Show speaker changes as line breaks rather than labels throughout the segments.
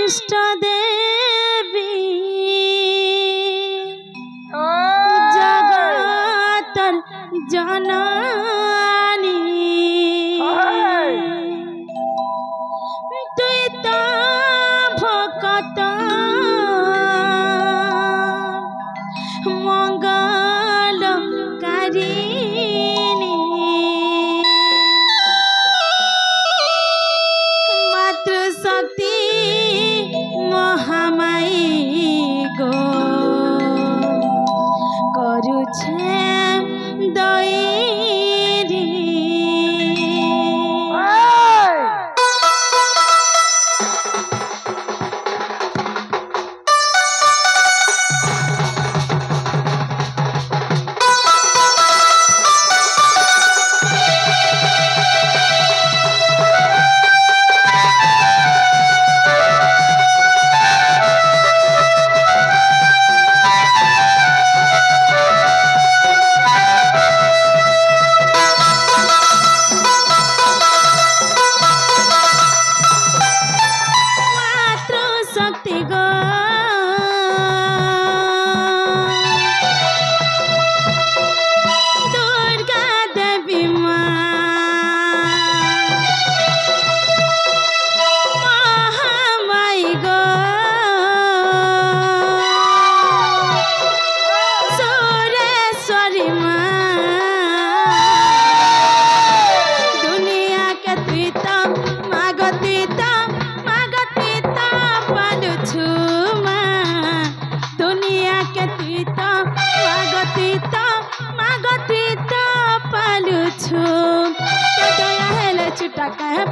इष्ट देवी जगतर जननी तुई तो भकत मंगलकारिणी मातृशक्ति महामाई गो करुछे दयरी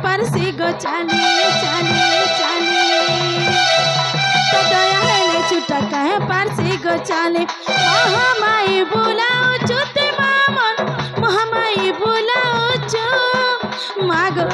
परसी गो चाली चाली चाली तो दया है छुटा कहे परसी गो चाली महामाई बुलाओ चुते मामन महामाई बुलाओ चु मागो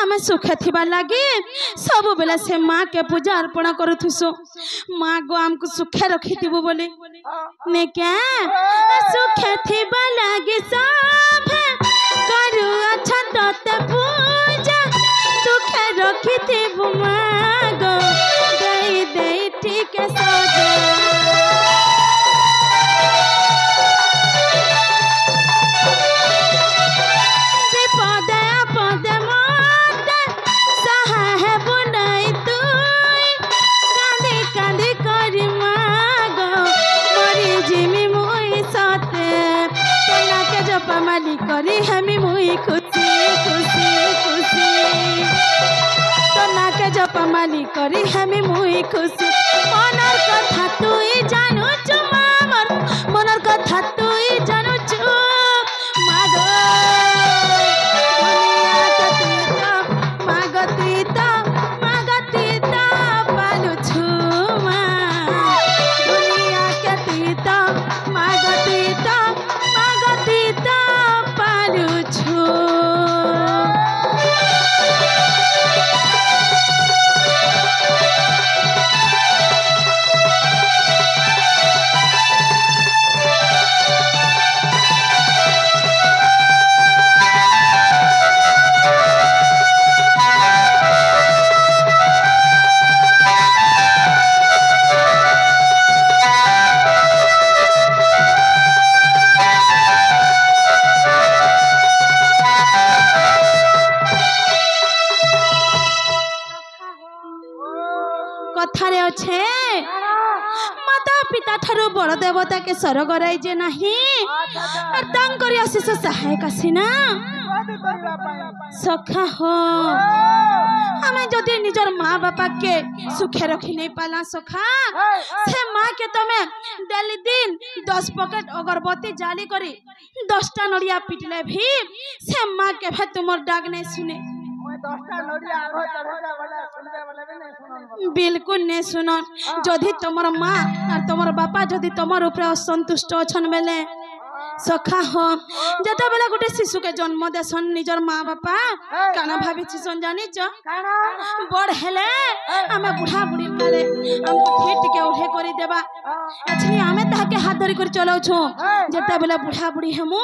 आमे सुखे थिबा लगे सब बेला से माँ के पूजा अर्पण करुथुसु माँ गो हमको सुखे रखी थी बोले ने क्या सुखे थिबा लगे सब करू अच्छा तोते पूजा सुखे रखी थी माँ गो दे दे ठीक है सजा माली करी हमी मुई खुशी खुशी खुशी तो ना के जपा माली करी हमी मुई खुशी मनर कथा तुई जानू छु मामर मनर कथा तुई जानू छु मागो दुनिया के मागती तो पालू छु मा दुनिया के तीता मागती तो अच्छे माता पिता ठारू बड़ देवता के स्वर्ग राइजे नाही और तांकर आशीष सहायक आसीना सखा हो हमें जदि निजर माँ बापा के सुखे रखी नहीं पाला सखा से माँ के तमे डेली दिन 10 पॉकेट अगरबत्ती जाली करी 10टा नड़िया पिटले भी से माँ के भाई तुमर डाक नहीं सुने बिल्कुल नहीं सुनन जदि तुमर माँ और तुमर बापा जदि तुमर ऊपर असंतुष्ट अछन बेले सखा हो जता बेला गोटे शिशु के जन्म देसन निजर माँ बापा काना भाभी छिसन जानी छ बड़ हेले हमें बुढ़ा बुढ़ी काले हमको ठीक के उठे करी देबा एछनी हमें ताके हाथ धरी कर चलाउ छु जता बेला बुढ़ा बुढ़ी हमु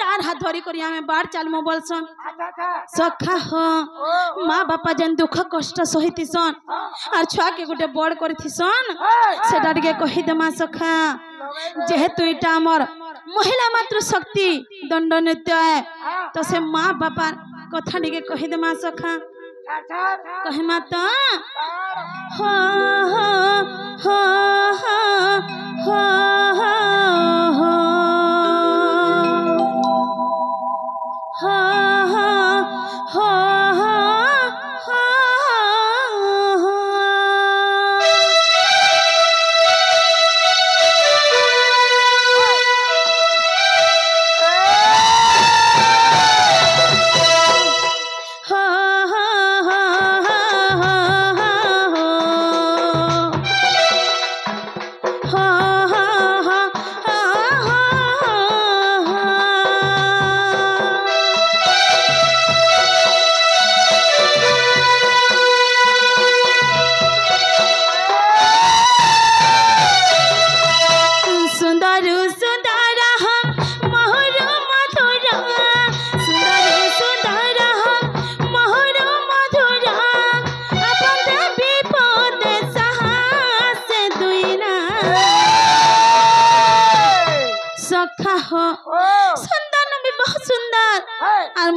तार हाथ धरी करी हमें बार चालमो बोलसन सखा हो माँ बापा जन दुख कष्ट सहितिसन और छुआ के गोटे बड़ करथिसन सेटा के कहि देमा सखा जेहेतु इटा हमर महिला मातृ शक्ति दंड नृत्य है तो से माँ बापा कथा टिके कहि देमा सखा कहि माता हो हो हो हो हो हो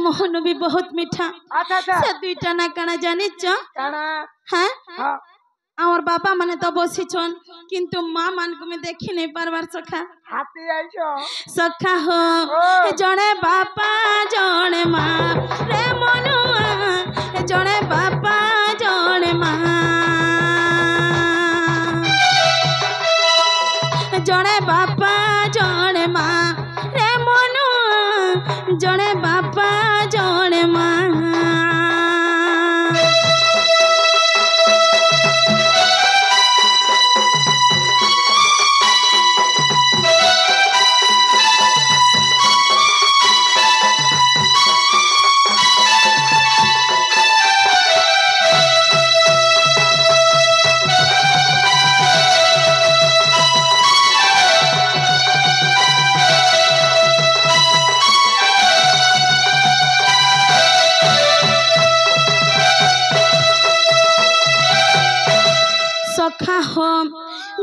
मोहन भी बहुत मीठा से दुईटा ना काना जानी छ हां और बापा माने तो बसी छन किंतु मां मान को मैं देखि नहीं पारबार सखा हाथी आइछो सखा हो जणे बापा जणे मां रे मनुआ जणे बापा जणे मां जणे बापा जणे मां रे मनुआ जणे बापा जणे मां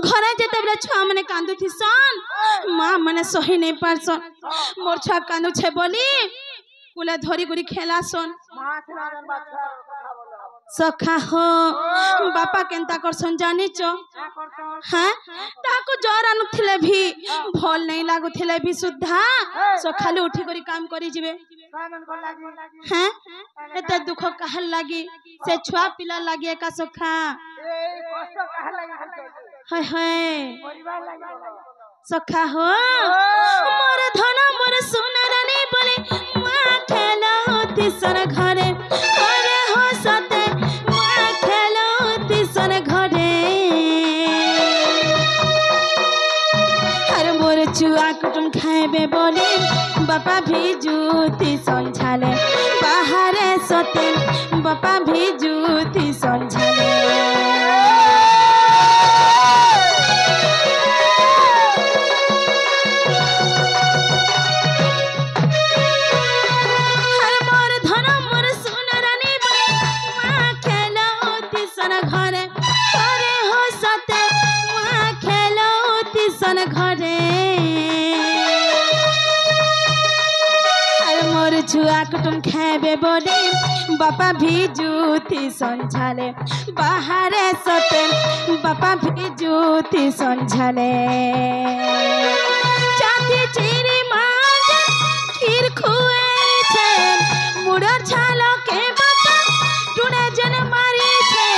घरे जेते बेले छुआ माने कांदु थिसन मां माने सही नहीं पारसन मोर छुआ कांदु छे बोली कुले धरी गुरी खेलासन सखा हो बापा केनता करसन जानी छ हां ताको जर आनुथिले भी भल नहीं लागुथिले भी सुद्धा सखाले उठी करी काम करी जिवे हां एते दुख कहल लागी से छुआ पिला लागी एका सखा हाय हाय सखा हो मोर धन मोर सोना रानी बोले मां खेलौती सन घरे अरे हो सते मां खेलौती सन घरे हर मोर चुआ कुटुम खाएबे बोले बापा भी जूती संझाले बाहरे सते बापा भी जूती संझाले छुआ कुटुम खाइबे बोली बापा भिजुथी संझाले बाहरे सते बापा भिजुथी संझाले चाँदी चिरी मांझ खीर खुए छे मुड़ा छालो के बापा टुने जन मारी छे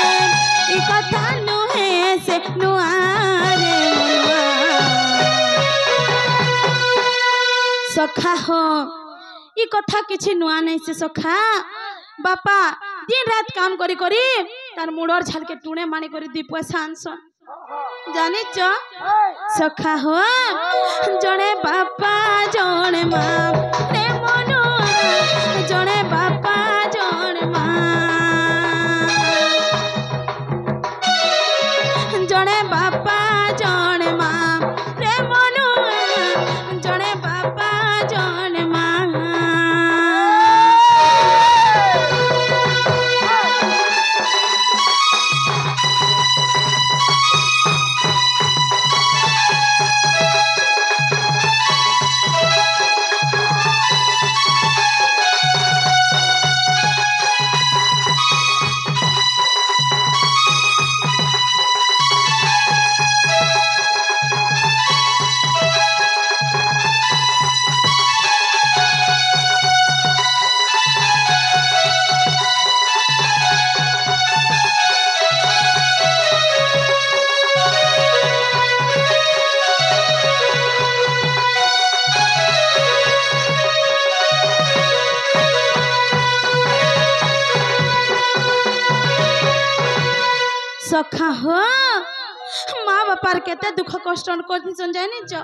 ई कथा नुहे से नुआरे सखा हो ई कथा किछि नुआ नहीं से सखा बापा दिन रात काम करी करी तार मुड़र झाल के टुणे मानी करी दी पैसा आनसन जानी च सखा हो जड़े बापा जड़े माँ रे मनु जड़े बापा जड़े माँ जड़े बापा जड़े माँ रे मनु जड़े बापा जड़े माँ सखा हो माँ बापार केते दुख कष्ट कर जानी ज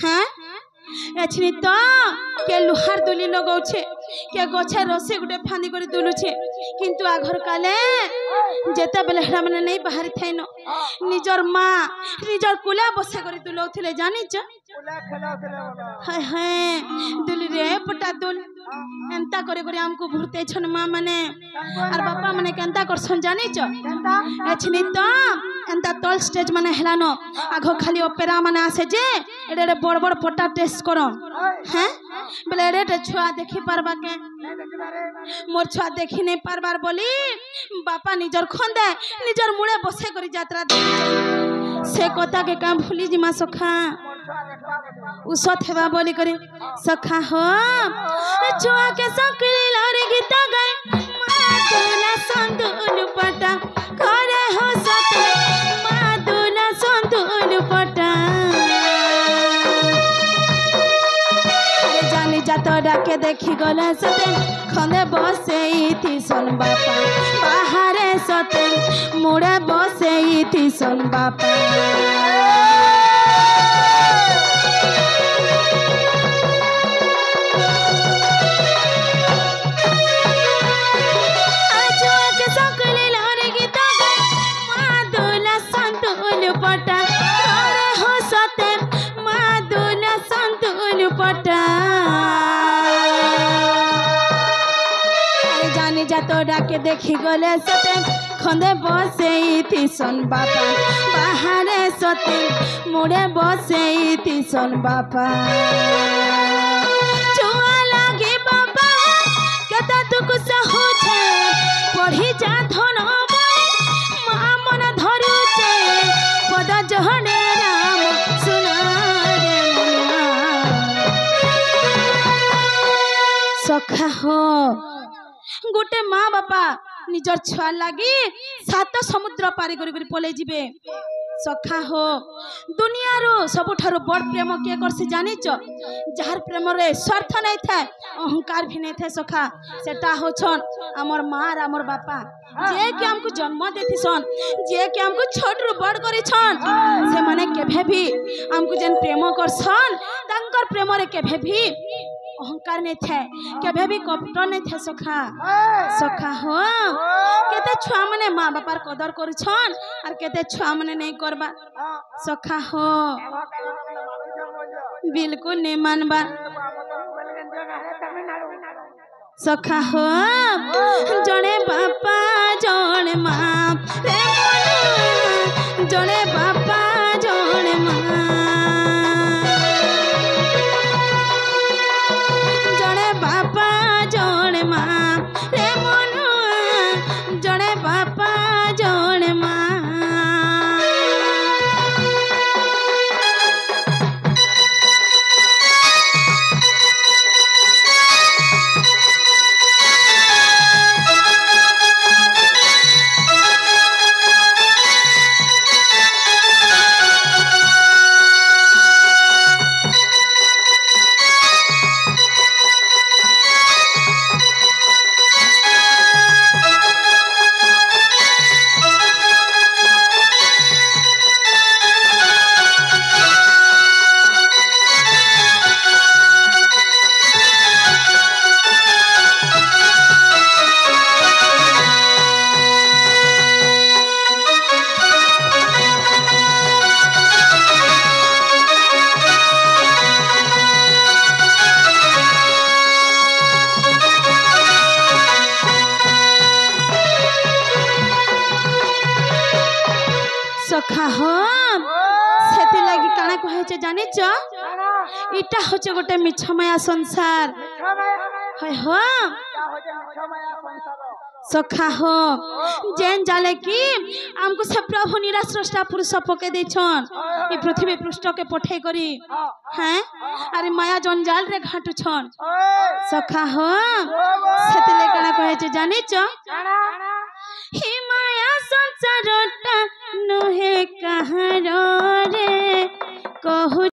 हाँ एछनी तो के लुहार दुली लगौछे के गछे रसी गुटे फांदी कर दुलुछे किंतु आघर काले जेते बेले हेडा माने नहीं बाहरी थाइनो निजर माँ निजर कुला बसा कर दुलौथिले जानी ज हाय हाय दुली रे पटा दुल एंता करे करे हमको भूरते छन माँ माने और बापा माने केंता करसन जानी च एछनी तो एंता तल स्टेज माने हेलानो आघो खाली ओपेरा माने आसे जे एडे एडे बड़ बड़ पटा टेस्ट करन हैं बेले एडे छुआ देखि पारबा के मोर छुआ देखि नहीं पारबार बोली बापा निजर खंदे निजर मुड़े बसे करी यात्रा देखि से कथा के काम भूली जिमा सखा उसत हेबा बोली करे सखा हो छुआ के सकली लारे गीत गाय मादुला संदुल पटा करे हो सते मादुला संदुल पटा जानी जातो डाके देखी गले सते खंदे बसे थी सन बापा बाहरे सते मुड़े बसे थी सन बापा जानी जातो डाके देखी गले सते खंदे बसे थी सन बापा बाहरे सते मुड़े बसे थी सन बापा छुआ लागे बापा केता दुख सहु छे पढ़ी जा धन माँ मन धरु छे पद जहने राम सुना सखा हो गोटे माँ बापा निजर छुआ लगी सात समुद्र पारी करी पलै जिबे सखा हो दुनिया रो सबुठारो बड़ प्रेम के करसी जानी च जार प्रेम रे स्वार्थ नहीं था अहंकार भी नहीं था सखा सेटा हो छन हमर माँ और हमर बापा जे के हमको जन्म देथि सन जे के हमको छोट रो बड़ करी छन से माने केभे भी हमको जन प्रेम करसन तंकर प्रेम रे केभे भी अहंकार नहीं थे केभे भी कपट नहीं थे सखा सखा हो केते छुआ माने माँ बापार कदर कर छन और केते छुआ माने नहीं करबा सखा हो बिल्कुल नहीं मानबा सखा हो जड़े बापा जड़े माँ जड़े बापा जड़े माँ जड़े बापा सखा हो सेति लगी काना कहे जानिच इटा होचे गोटे मिछमाया संसार है हो सखा हो जेन जाले कि हमको से प्रभु निरा सृष्टा पुरुष पके देछन ई पृथ्वी पृष्ठ के पठे करी हैं अरे माया जंजाल रे घाटु छन सखा हो सेति ले काना कहे जानिच ही माया संसारटा नहे कहारो रे